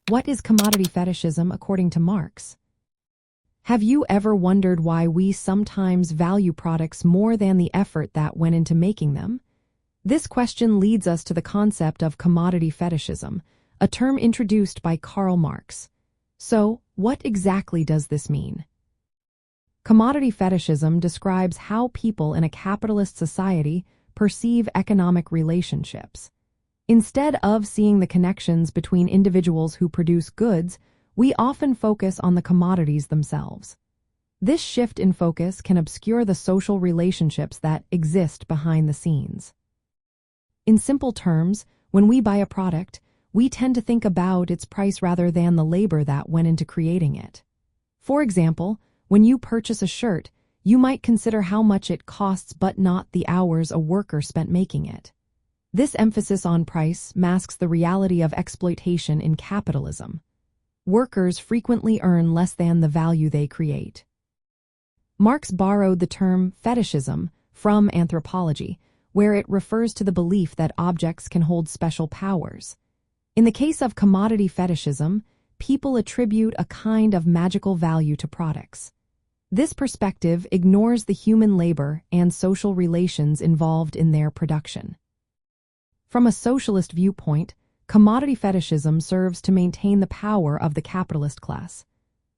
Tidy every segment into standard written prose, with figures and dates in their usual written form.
What is commodity fetishism according to Marx? Have you ever wondered why we sometimes value products more than the effort that went into making them? This question leads us to the concept of commodity fetishism, a term introduced by Karl Marx. So, what exactly does this mean? Commodity fetishism describes how people in a capitalist society perceive economic relationships. Instead of seeing the connections between individuals who produce goods, we often focus on the commodities themselves. This shift in focus can obscure the social relationships that exist behind the scenes. In simple terms, when we buy a product, we tend to think about its price rather than the labor that went into creating it. For example, when you purchase a shirt, you might consider how much it costs but not the hours a worker spent making it. This emphasis on price masks the reality of exploitation in capitalism. Workers frequently earn less than the value they create. Marx borrowed the term fetishism from anthropology, where it refers to the belief that objects can hold special powers. In the case of commodity fetishism, people attribute a kind of magical value to products. This perspective ignores the human labor and social relations involved in their production. From a socialist viewpoint, commodity fetishism serves to maintain the power of the capitalist class.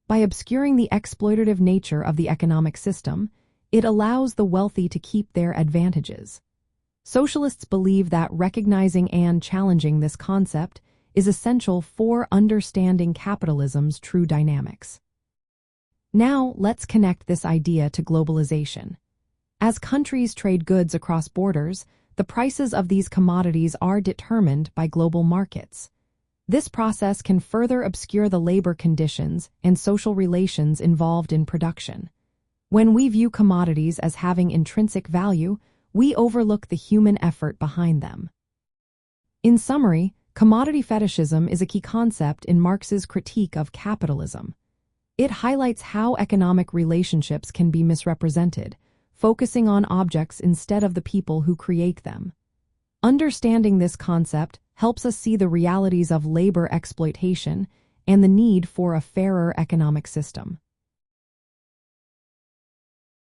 By obscuring the exploitative nature of the economic system, it allows the wealthy to keep their advantages. Socialists believe that recognizing and challenging this concept is essential for understanding capitalism's true dynamics. Now, let's connect this idea to globalization. As countries trade goods across borders, the prices of these commodities are determined by global markets. This process can further obscure the labor conditions and social relations involved in production. When we view commodities as having intrinsic value, we overlook the human effort behind them. In summary, commodity fetishism is a key concept in Marx's critique of capitalism. It highlights how economic relationships can be misrepresented, focusing on objects instead of the people who create them. Understanding this concept helps us see the realities of labor exploitation and the need for a fairer economic system.